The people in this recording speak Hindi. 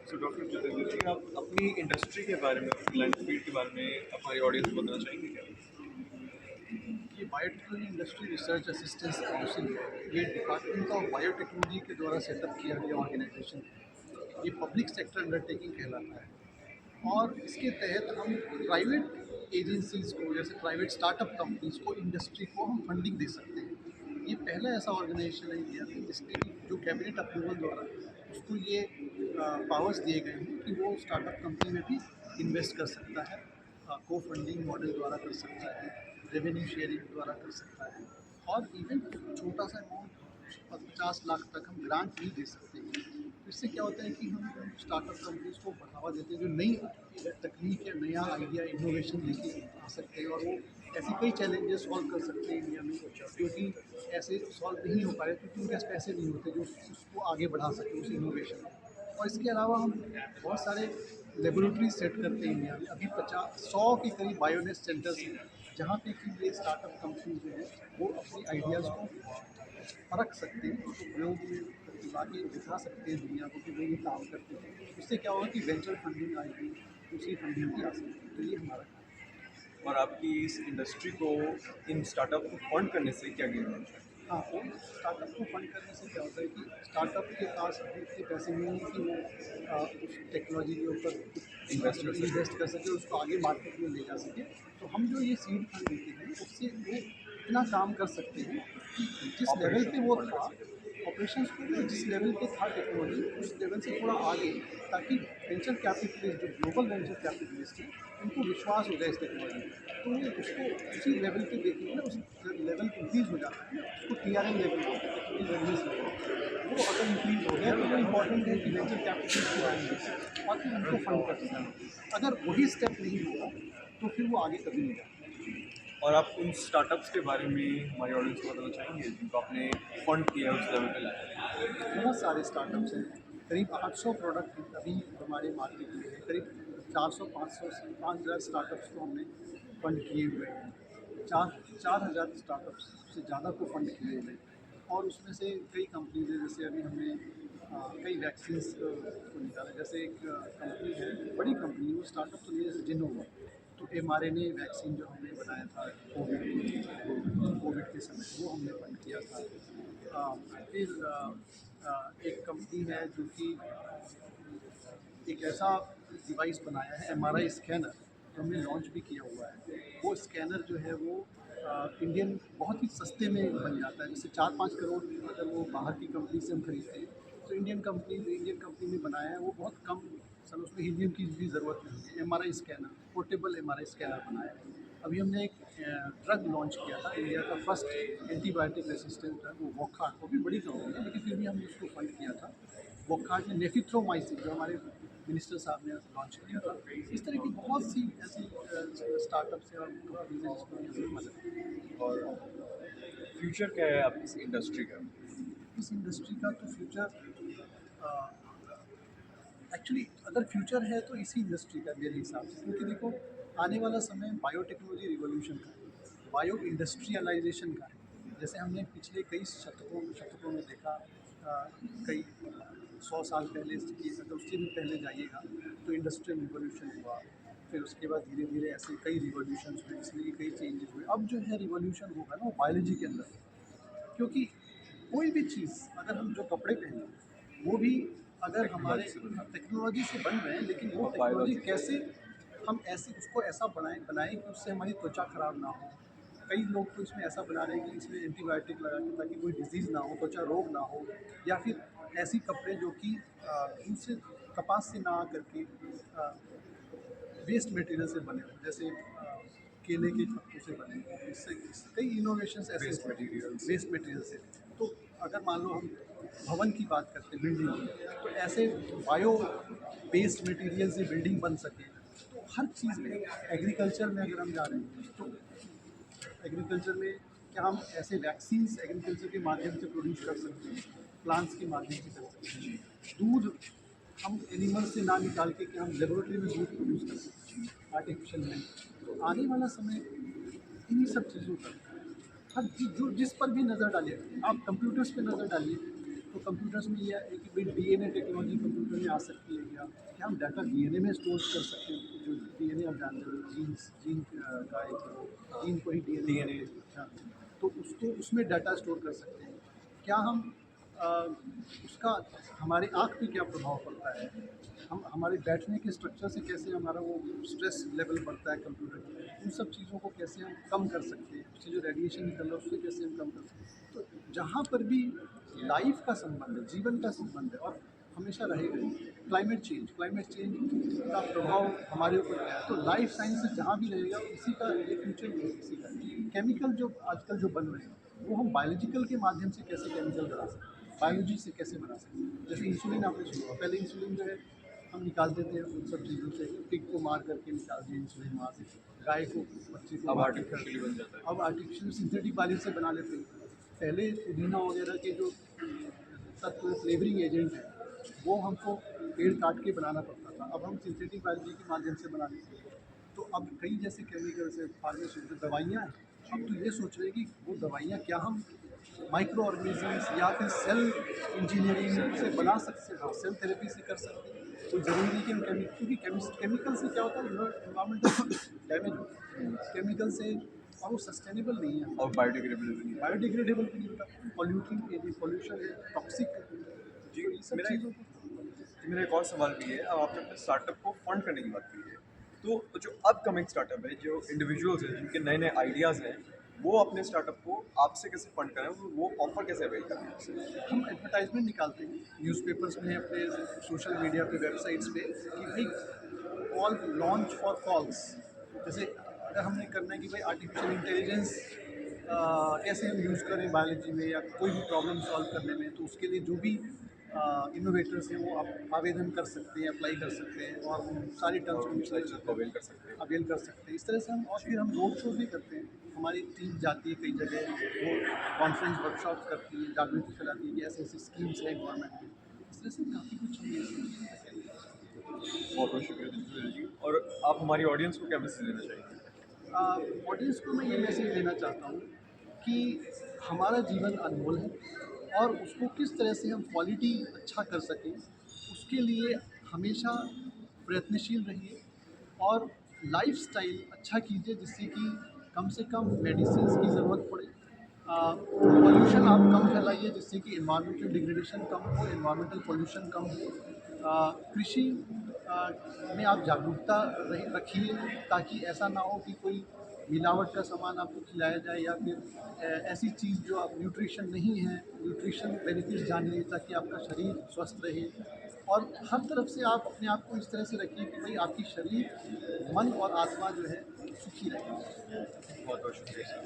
सो डॉक्टर जितेंद्र जी, आप अपनी इंडस्ट्री के बारे में, क्लाइंट फील्ड के बारे में हमारी ऑडियंस को बताना चाहेंगे क्या? ये biotechnology industry research assistance council ये डिपार्टमेंट ऑफ बायोटेक्नोलॉजी के द्वारा सेटअप किया गया ऑर्गेनाइजेशन है। ये पब्लिक सेक्टर अंडरटेकिंग कहलाता है और इसके तहत हम प्राइवेट एजेंसीज को, जैसे प्राइवेट स्टार्टअप कंपनीज को, इंडस्ट्री को हम फंडिंग दे सकते हैं। ये पहला ऐसा ऑर्गेनाइजेशन है इंडिया में जिसके जो कैबिनेट अप्रूवल द्वारा उसको ये पावर्स दिए गए हैं कि वो स्टार्टअप कंपनी में भी इन्वेस्ट कर सकता है, को फंडिंग मॉडल द्वारा कर सकता है, रेवेन्यू शेयरिंग द्वारा कर सकता है और इवन छोटा सा अमाउंट 50 लाख तक हम ग्रांट भी दे सकते हैं। तो इससे क्या होता है कि हम स्टार्टअप कंपनीज को बढ़ावा देते हैं जो नई तकनीक या नया आइडिया इनोवेशन लेके आ सकते हैं और वो ऐसे कई चैलेंजेस सॉल्व कर सकते हैं इंडिया में, क्योंकि ऐसे सॉल्व नहीं हो पाए क्योंकि उनके पास पैसे नहीं होते जो उसको आगे बढ़ा सके उस इनोवेशन को। और इसके अलावा हम बहुत सारे लेबोरेटरी सेट करते हैं इंडिया में। अभी 50-100 के करीब बायोनेस सेंटर्स हैं जहाँ पे कि ये स्टार्टअप कंपनी जो है वो अपनी आइडियाज़ को परख सकते हैं, उसको प्रयोग में ला के दिखा सकते हैं दुनिया को कि वो ये काम करते हैं। उससे क्या होगा कि वेंचर फंडिंग आएगी, दूसरी फंडिंग भी आ सकती है। तो ये हमारा काम है। और आपकी इस इंडस्ट्री को, इन स्टार्टअप को फंड करने से क्या गेन होता है? हाँ, वो स्टार्टअप को फंड करने से क्या होता है कि स्टार्टअप के पास अभी इतने पैसे नहीं है कि वो उस टेक्नोलॉजी के ऊपर इन्वेस्ट कर सकते इन्वेस्ट कर सके, उसको आगे मार्केट में ले जा सके। तो हम जो ये सीड फंड देते हैं उससे वो इतना काम कर सकते हैं कि जिस लेवल पे वो ऑपरेशन था, फंड कर सकते ऑपरेशंस को जिस लेवल पे था टेक्नोलॉजी उस लेवल से थोड़ा आगे, ताकि वेंचर कैपिटलिस्ट जो ग्लोबल वेंचर कैपिटलिस्ट हैं उनको विश्वास हो जाए इस टेक्नोलॉजी में। तो वो उसको उसी लेवल पे देखेंगे ना, उस लेवल इंक्रीज हो जाता है ना, उसको TRM लेवल बोलते हैं, टेक्निकल रेडनेस लेवल। वो अगर इंक्रीज हो गया तो वो इम्पॉर्टेंट है कि वेंचर कैपिटलिस्ट को आएंगे और फिर उनको फंड कर सकते हैं। अगर वही स्टेप नहीं होगा तो फिर वो आगे कभी नहीं जाएगा। हैं। और आप उन स्टार्टअप्स के बारे में हमारी ऑडियंस को बताना चाहेंगे जिनको आपने फंड किया उस लेवल पे लाया? बहुत सारे स्टार्टअप्स हैं, करीब 800 प्रोडक्ट अभी हमारे मार्केट में है। करीब 400-500 से 5,000 स्टार्टअप्स को हमने फंड किए हुए हैं। 4,000 स्टार्टअप्स से ज़्यादा को फंड किए हुए हैं और उसमें से कई कंपनीज है, जैसे अभी हमने कई वैक्सीन्स को निकाला। जैसे एक कंपनी है, बड़ी कंपनी, वो स्टार्टअप तो नहीं है, जैसे जिनोवा। तो mRNA वैक्सीन जो हमने बनाया था कोविड के समय, वो हमने फंड किया था। फिर एक कंपनी है जो कि एक ऐसा डिवाइस बनाया है, MRI स्कैनर, जो हमने लॉन्च भी किया हुआ है। वो स्कैनर जो है वो इंडियन बहुत ही सस्ते में बन जाता है। जैसे 4-5 करोड़ अगर वो बाहर की कंपनी से हम खरीदते हैं तो इंडियन कंपनी ने बनाया है, वो बहुत कम सर, उसमें हीलियम की भी ज़रूरत नहीं है। MRI scanner, portable MRI scanner बनाया है। अभी हमने एक ड्रग लॉन्च किया था, इंडिया का फर्स्ट एंटीबायोटिक रेसिस्टेंट ड्रग, वो वोकहार्ट, वो भी बड़ी कंपनी है लेकिन फिर भी हमने उसको फंड किया था। वोकहार्ट में नेफिथ्रोमाइसिन, जो हमारे मिनिस्टर साहब ने लॉन्च किया था। इस तरह की बहुत सी ऐसी स्टार्टअप्स हैं और कंपनीज हैं जिसको हमने मदद की। और फ्यूचर क्या है आपकी इस इंडस्ट्री का? इस इंडस्ट्री का तो फ्यूचर, एक्चुअली अगर फ्यूचर है तो इसी इंडस्ट्री का मेरे हिसाब से, क्योंकि देखो आने वाला समय बायोटेक्नोलॉजी रिवॉल्यूशन का है, बायो इंडस्ट्रियलाइजेशन का है। जैसे हमने पिछले कई शतकों में देखा, कई 100 साल पहले की, अगर उससे भी पहले जाइएगा तो इंडस्ट्रियल रिवॉल्यूशन हुआ। फिर उसके बाद धीरे धीरे ऐसे कई रिवॉल्यूशन हुए, जिसमें कि कई चेंजेस हुए। अब जो है रिवॉल्यूशन होगा ना वो बायोलॉजी के अंदर होगा, क्योंकि कोई भी चीज़, अगर हम जो कपड़े पहने वो भी अगर हमारे टेक्नोलॉजी से बन रहे हैं, लेकिन वो और टेक्नोलॉजी बायोलॉजी कैसे हम ऐसे उसको ऐसा बनाएं कि उससे हमारी त्वचा खराब ना हो। कई लोग तो इसमें ऐसा बना रहे हैं कि इसमें एंटीबायोटिक लगा के ताकि कोई डिजीज़ ना हो, त्वचा रोग ना हो, या फिर ऐसी कपड़े जो कि दूसरे कपास से ना आ करके वेस्ट मटेरियल से बने हों, जैसे केले के पत्तों से बने हों। इससे कई इनोवेशंस ऐसे वेस्ट मटेरियल्स। वेस्ट मटेरियल से। तो अगर मान लो हम भवन की बात करते हैं, बिल्डिंग की, तो ऐसे बायो बेस्ड मटेरियल से बिल्डिंग बन सके। तो हर चीज़ में, एग्रीकल्चर में अगर हम जा रहे हैं तो एग्रीकल्चर में क्या हम ऐसे वैक्सीन्स एग्रीकल्चर के माध्यम से प्रोड्यूस कर सकते हैं, प्लांट्स के माध्यम से कर सकते हैं। दूध हम एनिमल से ना निकाल के क्या हम लेबोरेटरी में दूध प्रोड्यूस कर सकते हैं आर्टिफिशियल में। तो आने वाला समय इन्हीं सब चीज़ों का, हर चीज़ जो जिस पर भी नज़र डालिए, आप कंप्यूटर्स पे नज़र डालिए तो कंप्यूटर्स में यह है कि भाई DNA टेक्नोलॉजी कंप्यूटर में आ सकती है क्या क्या हम डाटा डीएनए में स्टोर कर सकते हैं? जो डीएनए आप जानते हो, जीन का एक जीन को ही डीएनए DNA कहते हैं। हाँ, तो उसको उसमें डाटा स्टोर कर सकते हैं। क्या हम अ, उसका हमारी आँख पे क्या प्रभाव पड़ता है? हम हमारे बैठने के स्ट्रक्चर से कैसे हमारा वो स्ट्रेस लेवल बढ़ता है कंप्यूटर का, उन सब चीज़ों को कैसे हम कम कर सकते हैं? उससे जो रेडिएशन निकल रहा है उससे कैसे हम कम कर सकते हैं? तो जहाँ पर भी लाइफ का संबंध है, जीवन का संबंध है, और हमेशा रहेगा ही। क्लाइमेट चेंज का प्रभाव हमारे ऊपर क्या है? तो लाइफ साइंसेज जहाँ भी रहेगा इसी का ये फ्यूचर भी है, इसी का। केमिकल जो आजकल जो बन रहे हैं वो हम बायोलॉजिकल के माध्यम से कैसे केमिकल बना सकते हैं, बायोलॉजी से कैसे बना सकते हैं? जैसे इंसुलिन आपने सुना, पहले इंसुलिन जो है हम निकालते थे उन सब चीज़ों से, पिग को मार करके निकाल दिए इंसुलिन वहाँ से, गाय को, बच्चे को अब मार के कर आर्टिफिशियली बन जाता है। अब आर्टिफिशियल सिंथेटिक वायलेंस से बना लेते हैं। पहले पुदीना वगैरह के जो तत्व फ्लेवरिंग एजेंट हैं वो हमको पेड़ काट के बनाना पड़ता था, अब हम सिंथेटिक बायोलॉजी के माध्यम से बना लेते हैं। तो अब कई जैसे केमिकल्स है, फार्मास्यूटिकल दवाइयाँ हैं, हम तो ये सोच रहे हैं कि वो दवाइयाँ क्या हम माइक्रो ऑर्गेनिजम्स या फिर सेल इंजीनियरिंग से बना सकते हैं, हाँ, सेल थेरेपी से कर सकते हैं। तो ज़रूरी नहीं कि हम क्योंकि केमिकल से क्या होता है, इन्वायरमेंटल डैमेज होता है केमिकल से, और वो सस्टेनेबल नहीं है, और बायोडिग्रेडेबल भी नहीं है। बायोडिग्रेडेबल भी नहीं होता, पॉल्यूशन है, टॉक्सिक है। जी, तो ये सब मेरा चीज़ों को मेरा एक और सवाल भी है। अब आपने अपने स्टार्टअप को फंड करने की बात की है, तो जो अपकमिंग स्टार्टअप है, जो इंडिविजुअल्स हैं जिनके नए नए आइडियाज़ हैं, वो अपने स्टार्टअप को आपसे कैसे फंड करें, वो ऑफर कैसे अवेल करें आपसे? हम एडवर्टाइजमेंट निकालते हैं न्यूज़पेपर्स में, अपने सोशल मीडिया पे, वेबसाइट्स पे, कि भाई कॉल लॉन्च फॉर कॉल्स। जैसे अगर हमने करना है कि भाई आर्टिफिशियल इंटेलिजेंस कैसे हम यूज़ करें बायोलॉजी में या कोई भी प्रॉब्लम सॉल्व करने में, तो उसके लिए जो भी इनोवेटर्स हैं वो आप आवेदन कर सकते हैं, अप्लाई कर सकते हैं, और उन सारी टर्म्स और उस कंडीशंस लाइसेंस को अवेल कर सकते हैं। अवेल कर सकते हैं। इस तरह से हम, और फिर हम रोड शो भी करते हैं, हमारी टीम जाती है कई जगह, वो कॉन्फ्रेंस वर्कशॉप करती है, जागृति फैलाती है कि ऐसे ऐसी स्कीम्स हैं गवर्नमेंट की। इस तरह से काफ़ी कुछ हम ये सब बहुत बहुत शुक्रिया दिलजीत जी। और आप हमारी ऑडियंस को क्या मैसेज देना चाहेंगे? ऑडियंस को मैं ये मैसेज देना चाहता हूँ कि हमारा जीवन अनमोल है, और उसको किस तरह से हम क्वालिटी अच्छा कर सकें, उसके लिए हमेशा प्रयत्नशील रहिए, और लाइफस्टाइल अच्छा कीजिए जिससे कि कम से कम मेडिसिन की ज़रूरत पड़े, पॉल्यूशन आप कम फैलाइए जिससे कि इन्वायरमेंटल डिग्रेडेशन कम हो, इन्वायरमेंटल पॉल्यूशन कम हो, कृषि में आप जागरूकता रखिए, ताकि ऐसा ना हो कि कोई मिलावट का सामान आपको खिलाया जाए, या फिर ऐसी चीज़ जो आप न्यूट्रिशन नहीं है, न्यूट्रिशन बेनिफिट्स जानिए ताकि आपका शरीर स्वस्थ रहे। और हर तरफ से आप अपने आप को इस तरह से रखिए कि भाई आपकी शरीर, मन और आत्मा जो है सुखी रहे। बहुत बहुत शुक्रिया सर।